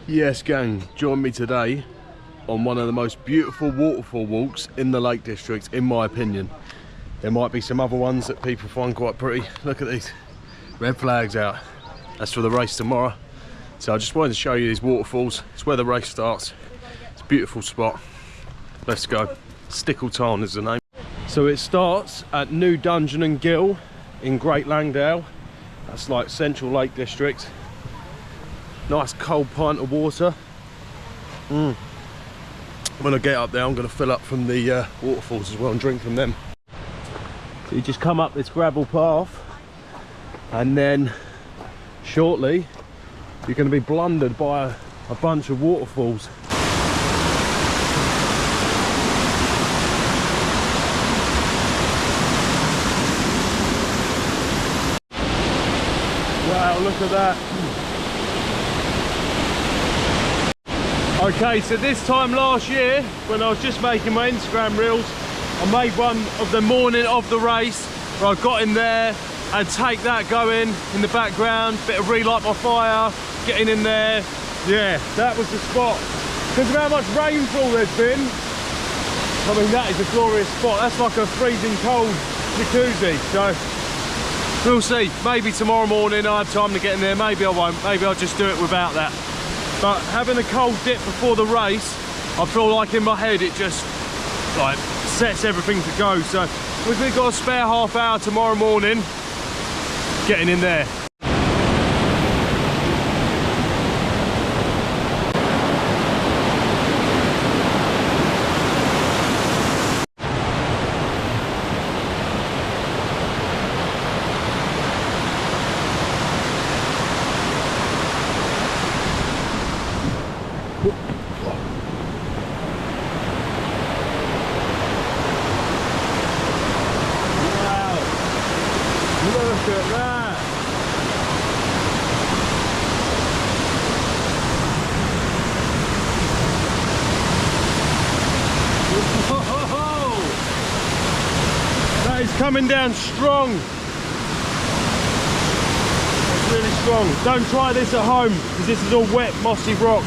Yes gang, join me today on one of the most beautiful waterfall walks in the Lake District, in my opinion. There might be some other ones that people find quite pretty. Look at these red flags out. That's for the race tomorrow. So I just wanted to show you these waterfalls. It's where the race starts. It's a beautiful spot. Let's go. Sickle tarn is the name. So it starts at New Dungeon and Gill in Great Langdale. That's like central Lake District. Nice cold pint of water. When I get up there, I'm going to fill up from the waterfalls as well and drink from them. So you just come up this gravel path, and then shortly you're going to be blundered by a bunch of waterfalls. Wow, look at that. Okay, so this time last year, when I was just making my Instagram reels, I made one of the morning of the race where I got in there and take that going in the background, bit of relight my fire, getting in there. Yeah, that was the spot. Because of how much rainfall there's been, I mean, that is a glorious spot. That's like a freezing cold jacuzzi. So we'll see. Maybe tomorrow morning I'll have time to get in there. Maybe I won't. Maybe I'll just do it without that. But having a cold dip before the race, I feel like in my head it just like sets everything to go. So we've got a spare half hour tomorrow morning, getting in there. Look at that! Whoa! That is coming down strong. That's really strong. Don't try this at home because this is all wet, mossy rock.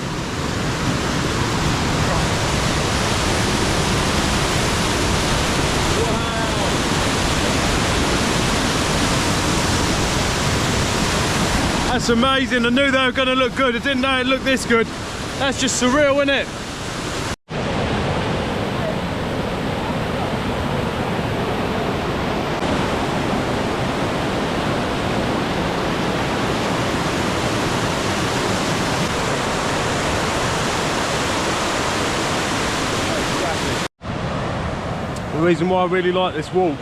That's amazing. I knew they were going to look good. I didn't know it looked this good. That's just surreal, isn't it? The reason why I really like this walk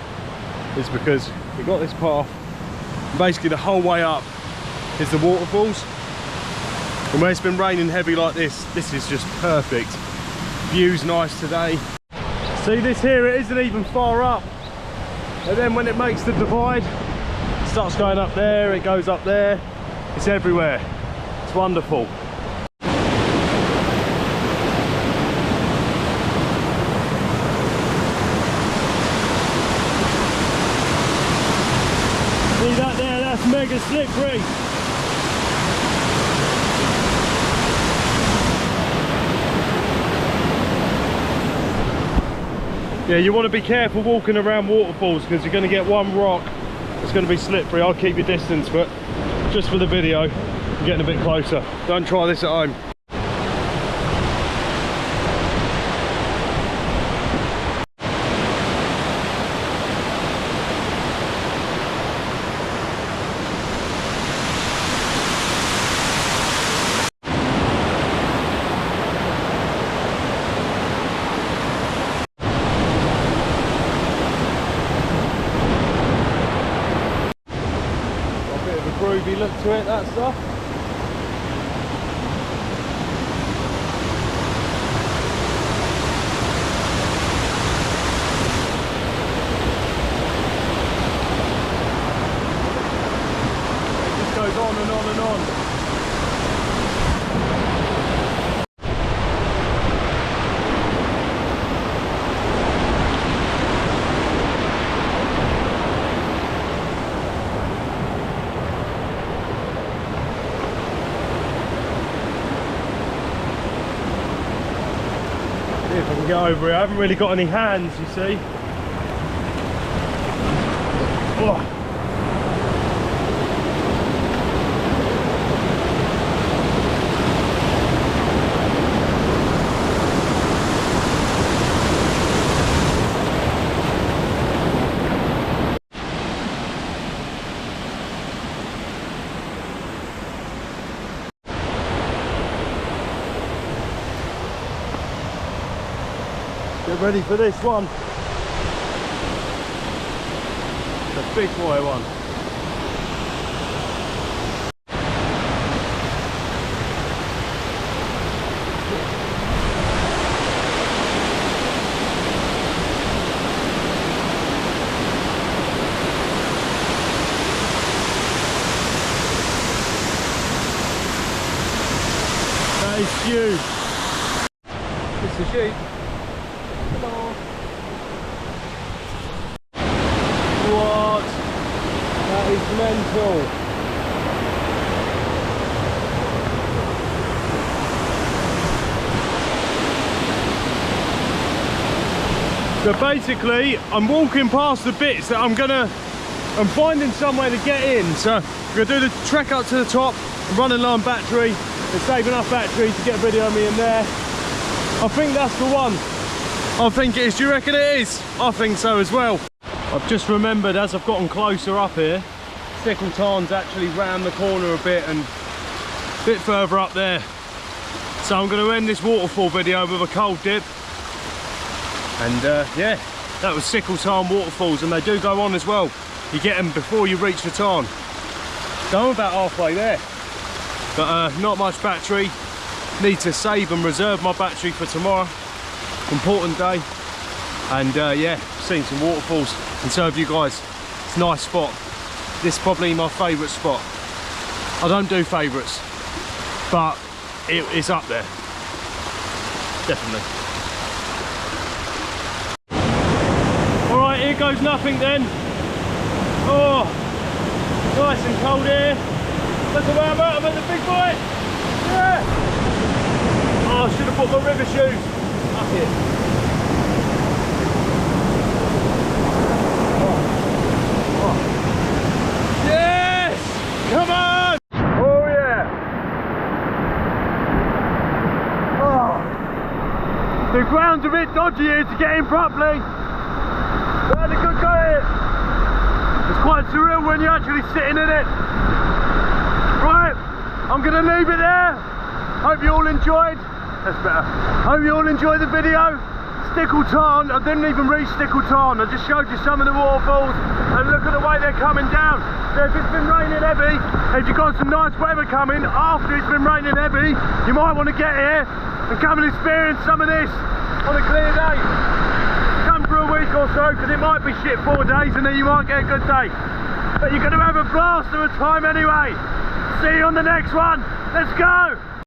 is because we've got this path. Basically the whole way up is the waterfalls, and when it's been raining heavy like this is just perfect. View's nice today. See this here, it isn't even far up, and then when it makes the divide, it starts going up there, it goes up there, it's everywhere. It's wonderful. See that there, that's mega slippery. Yeah, you want to be careful walking around waterfalls because you're going to get one rock that's going to be slippery. I'll keep your distance, but just for the video, I'm getting a bit closer. Don't try this at home. Groovy look to it, that stuff. It just goes on and on and on. to get over here. I haven't really got any hands, you see. Oh. Get ready for this one. The big boy one. That is huge. It's a sheep. What? That is mental. So basically, I'm walking past the bits that I'm finding somewhere to get in. So I'm gonna do the trek up to the top, I'm running low on battery, and save enough battery to get a video of me in there. I think that's the one. I think it is. Do you reckon it is? I think so as well. I've just remembered as I've gotten closer up here, Sickle tarn's actually round the corner a bit and a bit further up there. So I'm going to end this waterfall video with a cold dip. And yeah, that was Sickle tarn waterfalls, and they do go on as well. You get them before you reach the tarn. So I'm about halfway there. But not much battery. Need to save and reserve my battery for tomorrow. Important day. And yeah, seen some waterfalls, and so have you guys. It's a nice spot. This is probably my favourite spot. I don't do favourites, but it's up there, definitely. All right, here goes nothing then. Oh, nice and cold here. Look at where I'm at the big boy. Yeah. Oh, I should have put my river shoes up here. Come on! Oh yeah! Oh. The ground's a bit dodgy here to get in properly. We had a good go here. It's quite surreal when you're actually sitting in it. Right, I'm going to leave it there. Hope you all enjoyed. That's better. Hope you all enjoyed the video. Sickle tarn, I didn't even reach Sickle tarn. I just showed you some of the waterfalls, and look at the way they're coming down. So if it's been raining heavy, if you've got some nice weather coming after it's been raining heavy, you might want to get here and come and experience some of this on a clear day. Come for a week or so, because it might be shit 4 days and then you might get a good day. But you're going to have a blast of a time anyway. See you on the next one. Let's go!